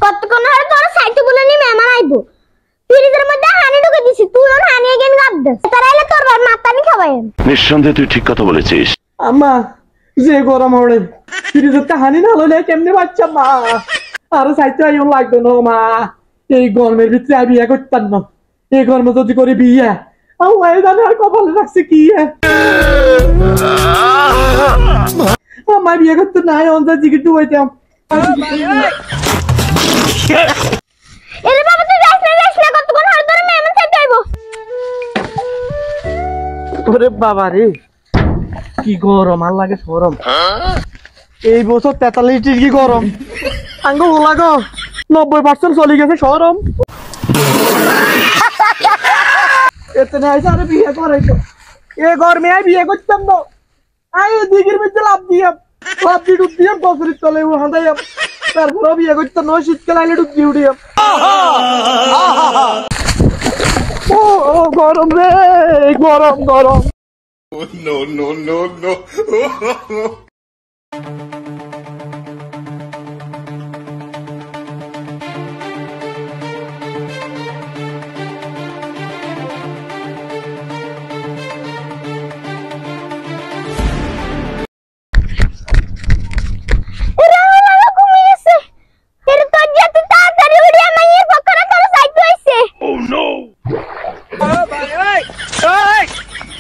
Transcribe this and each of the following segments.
কতক্ষণ হলো তোর সাইতে বলে নি মেহমান আইবো ফ্রিজের মধ্যে হানি ঢুকে দিছি তুই ওর হানি এগেন গাব দে তারা এলে তোর মাথানি খাওয়াই নিঃসন্দেহে তুই ঠিক কথা বলেছিস আম্মা যে গরম হড়ে ফ্রিজেতে হানি না হলে কেমনে বাচ্চা মা আর সাইতে আইও লাগবে না মা এই গরমের ভিতরে আমি বিয়ে করতাম না এই গরমে যদি করে বিয়ে আল্লাহ জানে আর কপালে রাখছে কি আমার বিয়ে করতে নাই অন্তর জিগে ডুবাইতাম এরে বাবা তুই যাস না কতক্ষণ হলো তোর মেহমান সাইতে আইবো ওরে বাবা রে কি গরম আর লাগে গরম এই বছর 43 ডিগ্রি গরম আঙ্গ লাগো 90% চলে গেছে গরম এতে নাই আরে বিয়ে করাইতো এই গরমে আই বিয়ে করতাম না আই দিগির মধ্যে লাভ দিয়ে ডুব দিয়ে বছরের চলে হাঁদাইয়া তারপরে বিয়ে করতাম না শীতকাল আইলে ডুব দিয়ে উঠিয়াম ও গরম রে গরম গরম no no no no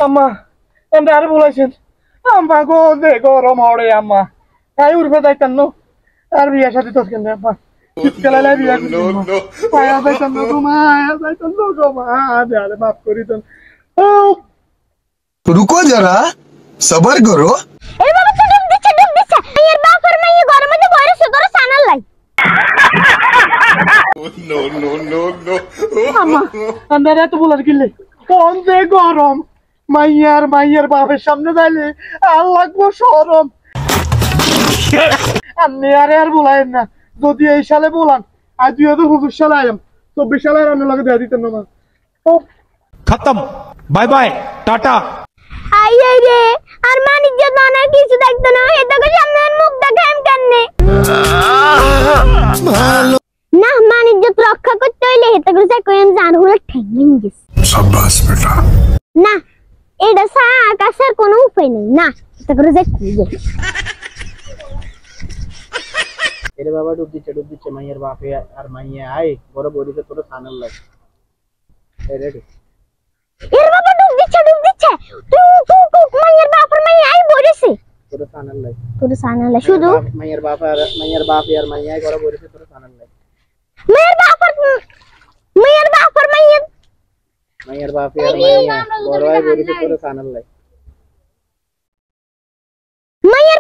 আম্মা এমন আর বলেছেন আম্মা গো যে গরম হড়ে আম্মা তাই উঠবে যাইতেন না আর বিয়ে সাথে তোর কেন আম্মা শীতকালে বিয়ে করতেন পায়া যাইতেন না গো মা যাইতেন না গো মা আরে মাফ করি দেন रुको जरा सबर करो এ বাবা তো ডুব দিচ্ছে এর বাপের মেয়ে গরমে তো বয়স তোর সানাল লাই no no no no আম্মা আন্দারে তো বলার কিলে কোন যে গরম মাইয়ার বাপের সামনে যাইলে আর লাগবো শরম আপনি আর বলায়েন না যদি এই সালে বলান আর 2025 সালে আয়াম 24 সালে আর আমি লাগে দেয়া দিতেন না खत्म बाय बाय टाटा আই রে আর মানিজ্য দানা কিছু দেখতো না এটা কো সামনে মুখ দেখাম কেনে ভালো না মানিজ্য রক্ষা করতে হইলে এটা করে যাই কইম জান হলো ঠিক মিনজিস शाबाश बेटा না এটা সা আকাশের কোনো উপায় নেই না এটা করে যাই কইবে এরে বাবা ডুব দিচ্ছে মাইয়ের বাপে আর মাইয়া আই বড় বড়িতে তোর সানাল লাগে এই রেডি এর বাবা ডুব দিচ্ছে তুই মাইয়ের বাপের মাইয়া আই বরিছে তোর সানাল লাগে শুধু মাইয়ের বাপ আর মাইয়া বড় বড়িতে তোর সানাল লাগে মাইয়ের বাপের মাইয়া মাইয়ের বাপে আর মাইয়া বড় বড়িতে তোর সানাল লাগে মাইয়ের